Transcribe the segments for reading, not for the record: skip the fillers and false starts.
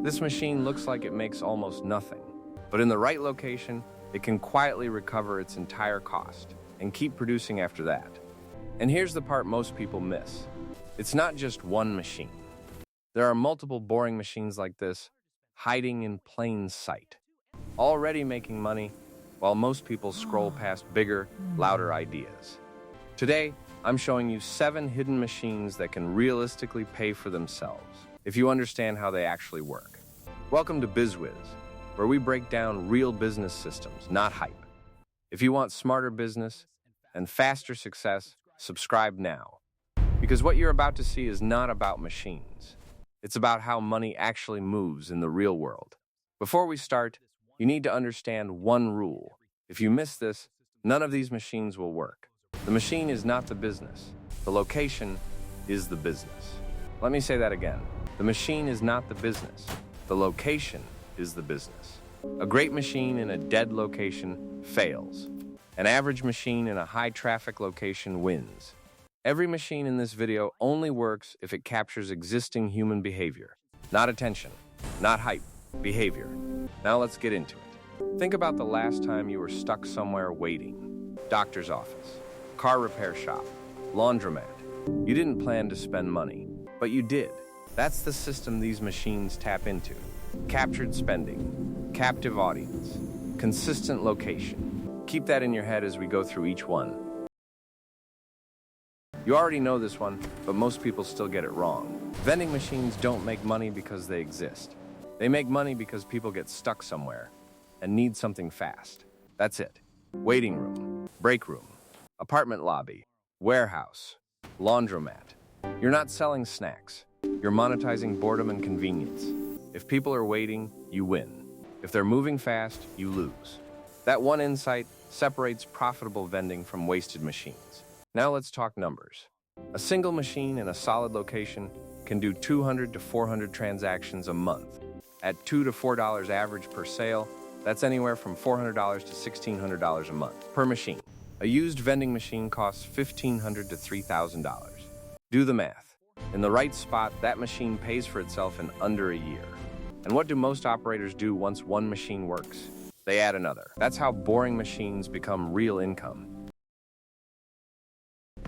This machine looks like it makes almost nothing, but in the right location, it can quietly recover its entire cost and keep producing after that. And here's the part most people miss. It's not just one machine. There are multiple boring machines like this hiding in plain sight, already making money while most people scroll past bigger, louder ideas. Today, I'm showing you 7 hidden machines that can realistically pay for themselves if you understand how they actually work. Welcome to BizWiz, where we break down real business systems, not hype. If you want smarter business and faster success, subscribe now. Because what you're about to see is not about machines. It's about how money actually moves in the real world. Before we start, you need to understand one rule. If you miss this, none of these machines will work. The machine is not the business. The location is the business. Let me say that again. The machine is not the business. The location is the business. A great machine in a dead location fails. An average machine in a high-traffic location wins. Every machine in this video only works if it captures existing human behavior. Not attention, not hype, behavior. Now let's get into it. Think about the last time you were stuck somewhere waiting. Doctor's office, car repair shop, laundromat. You didn't plan to spend money, but you did. That's the system these machines tap into. Captured spending, captive audience, consistent location. Keep that in your head as we go through each one. You already know this one, but most people still get it wrong. Vending machines don't make money because they exist. They make money because people get stuck somewhere and need something fast. That's it. Waiting room, break room, apartment lobby, warehouse, laundromat. You're not selling snacks. You're monetizing boredom and convenience. If people are waiting, you win. If they're moving fast, you lose. That one insight separates profitable vending from wasted machines. Now let's talk numbers. A single machine in a solid location can do 200 to 400 transactions a month. At $2 to $4 average per sale, that's anywhere from $400 to $1,600 a month per machine. A used vending machine costs $1,500 to $3,000. Do the math. In the right spot, that machine pays for itself in under a year. And what do most operators do once one machine works? They add another. That's how boring machines become real income.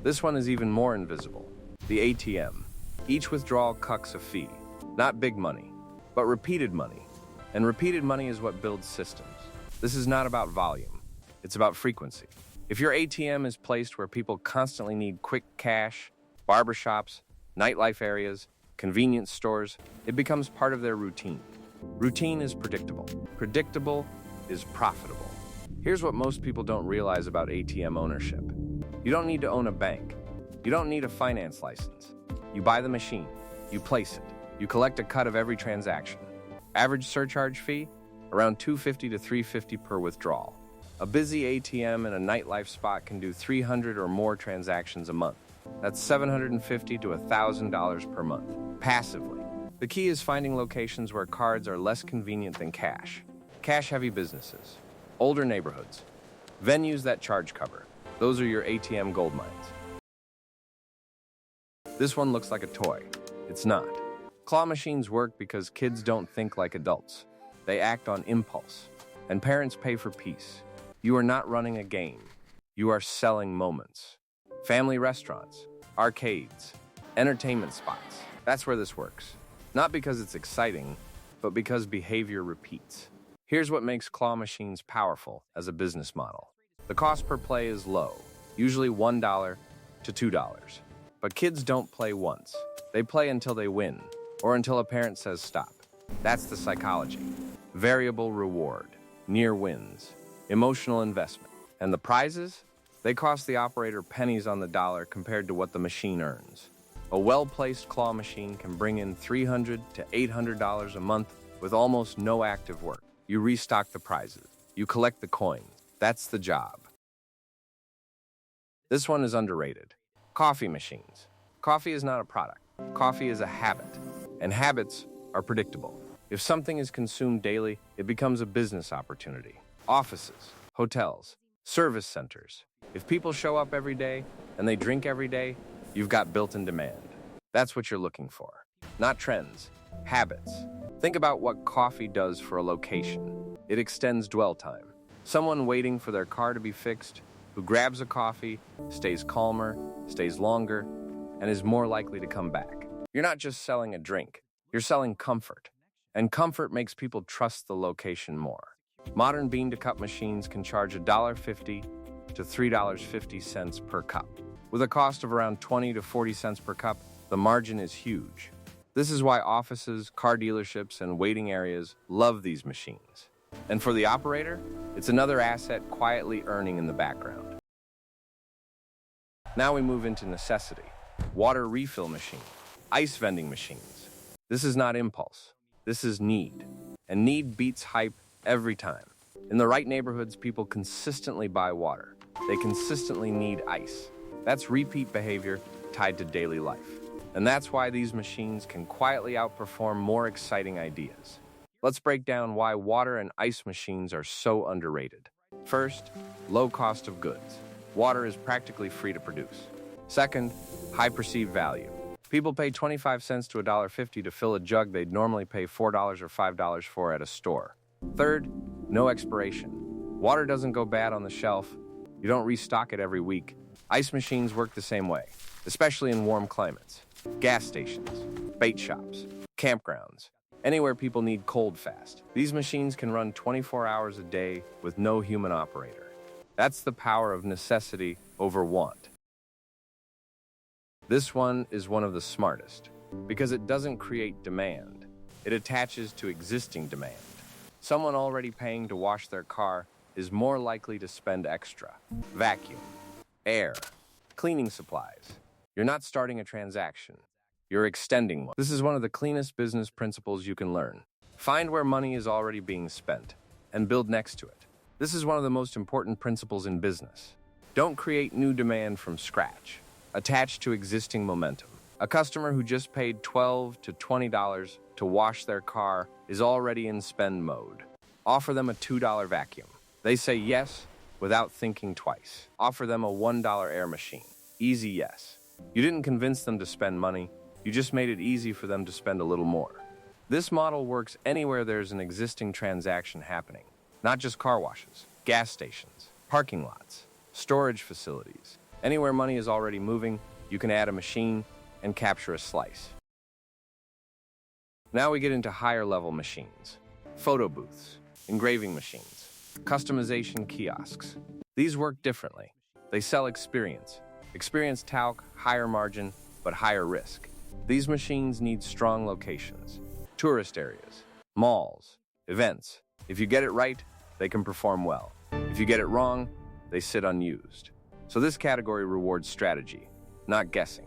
This one is even more invisible. The ATM. Each withdrawal cucks a fee. Not big money, but repeated money. And repeated money is what builds systems. This is not about volume. It's about frequency. If your ATM is placed where people constantly need quick cash, barbershops, nightlife areas, convenience stores, it becomes part of their routine. Routine is predictable. Predictable is profitable. Here's what most people don't realize about ATM ownership. You don't need to own a bank. You don't need a finance license. You buy the machine. You place it. You collect a cut of every transaction. Average surcharge fee? Around $250 to $350 per withdrawal. A busy ATM in a nightlife spot can do 300 or more transactions a month. That's $750 to $1,000 per month, passively. The key is finding locations where cards are less convenient than cash. Cash-heavy businesses, older neighborhoods, venues that charge cover. Those are your ATM gold mines. This one looks like a toy. It's not. Claw machines work because kids don't think like adults. They act on impulse. And parents pay for peace. You are not running a game. You are selling moments. Family restaurants, arcades, entertainment spots. That's where this works. Not because it's exciting, but because behavior repeats. Here's what makes claw machines powerful as a business model. The cost per play is low, usually $1 to $2. But kids don't play once. They play until they win, or until a parent says stop. That's the psychology. Variable reward, near wins, emotional investment. And the prizes? They cost the operator pennies on the dollar compared to what the machine earns. A well-placed claw machine can bring in $300 to $800 a month with almost no active work. You restock the prizes. You collect the coins. That's the job. This one is underrated. Coffee machines. Coffee is not a product. Coffee is a habit. And habits are predictable. If something is consumed daily, it becomes a business opportunity. Offices, hotels, service centers. If people show up every day and they drink every day, you've got built-in demand. That's what you're looking for. Not trends, habits. Think about what coffee does for a location. It extends dwell time. Someone waiting for their car to be fixed, who grabs a coffee, stays calmer, stays longer, and is more likely to come back. You're not just selling a drink, you're selling comfort. And comfort makes people trust the location more. Modern bean-to-cup machines can charge $1.50 to $3.50 per cup. With a cost of around 20 to 40 cents per cup, the margin is huge. This is why offices, car dealerships, and waiting areas love these machines. And for the operator, it's another asset quietly earning in the background. Now we move into necessity. Water refill machine, ice vending machines. This is not impulse. This is need. And need beats hype every time. In the right neighborhoods, people consistently buy water. They consistently need ice. That's repeat behavior tied to daily life. And that's why these machines can quietly outperform more exciting ideas. Let's break down why water and ice machines are so underrated. First, low cost of goods. Water is practically free to produce. Second, high perceived value. People pay 25 cents to $1.50 to fill a jug they'd normally pay $4 or $5 for at a store. Third, no expiration. Water doesn't go bad on the shelf. You don't restock it every week. Ice machines work the same way, especially in warm climates. Gas stations, bait shops, campgrounds, anywhere people need cold fast. These machines can run 24 hours a day with no human operator. That's the power of necessity over want. This one is one of the smartest because it doesn't create demand. It attaches to existing demand. Someone already paying to wash their car is more likely to spend extra. Vacuum, air, cleaning supplies. You're not starting a transaction. You're extending one. This is one of the cleanest business principles you can learn. Find where money is already being spent and build next to it. This is one of the most important principles in business. Don't create new demand from scratch. Attach to existing momentum. A customer who just paid $12 to $20 to wash their car is already in spend mode. Offer them a $2 vacuum. They say yes without thinking twice. Offer them a $1 air machine. Easy yes. You didn't convince them to spend money, you just made it easy for them to spend a little more. This model works anywhere there's an existing transaction happening, not just car washes, gas stations, parking lots, storage facilities. Anywhere money is already moving, you can add a machine and capture a slice. Now we get into higher level machines. Photo booths, engraving machines, customization kiosks. These work differently. They sell experience. Experience talc, higher margin, but higher risk. These machines need strong locations, tourist areas, malls, events. If you get it right, they can perform well. If you get it wrong, they sit unused. So this category rewards strategy, not guessing.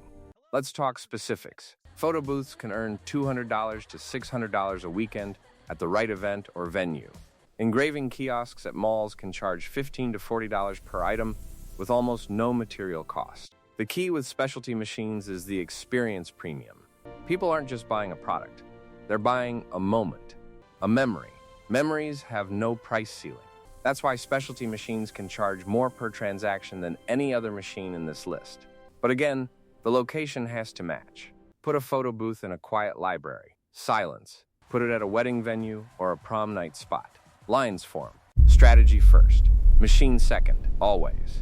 Let's talk specifics. Photo booths can earn $200 to $600 a weekend at the right event or venue. Engraving kiosks at malls can charge $15 to $40 per item with almost no material cost. The key with specialty machines is the experience premium. People aren't just buying a product. They're buying a moment, a memory. Memories have no price ceiling. That's why specialty machines can charge more per transaction than any other machine in this list. But again, the location has to match. Put a photo booth in a quiet library. Silence. Put it at a wedding venue or a prom night spot. Lines form. Strategy first. Machine second. Always.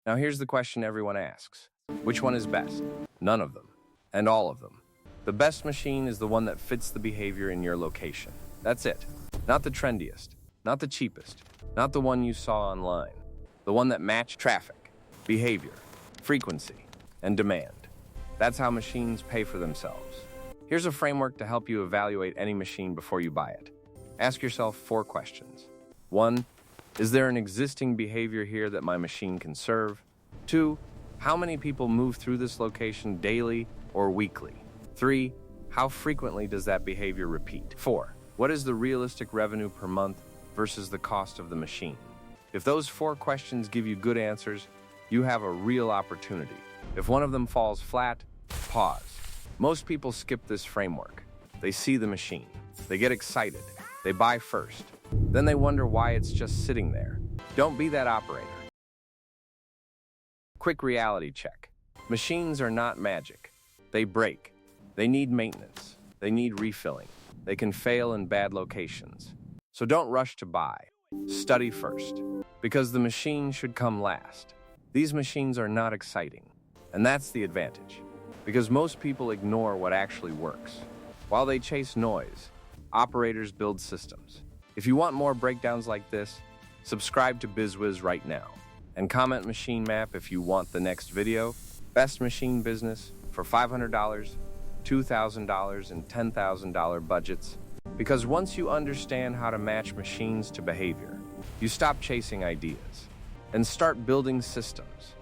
Now here's the question everyone asks. Which one is best? None of them. And all of them. The best machine is the one that fits the behavior in your location. That's it. Not the trendiest. Not the cheapest. Not the one you saw online. The one that matched traffic, behavior, frequency, and demand. That's how machines pay for themselves. Here's a framework to help you evaluate any machine before you buy it. Ask yourself 4 questions. 1. Is there an existing behavior here that my machine can serve? 2. How many people move through this location daily or weekly? 3. How frequently does that behavior repeat? 4. What is the realistic revenue per month versus the cost of the machine? If those 4 questions give you good answers, you have a real opportunity. If one of them falls flat, pause. Most people skip this framework. They see the machine. They get excited. They buy first. Then they wonder why it's just sitting there. Don't be that operator. Quick reality check. Machines are not magic. They break. They need maintenance. They need refilling. They can fail in bad locations. So don't rush to buy. Study first, because the machine should come last. These machines are not exciting, and that's the advantage, because most people ignore what actually works. While they chase noise, operators build systems. If you want more breakdowns like this, subscribe to BizWiz right now, and comment machine map if you want the next video. Best machine business for $500, $2,000, and $10,000 budgets. Because once you understand how to match machines to behavior, you stop chasing ideas and start building systems.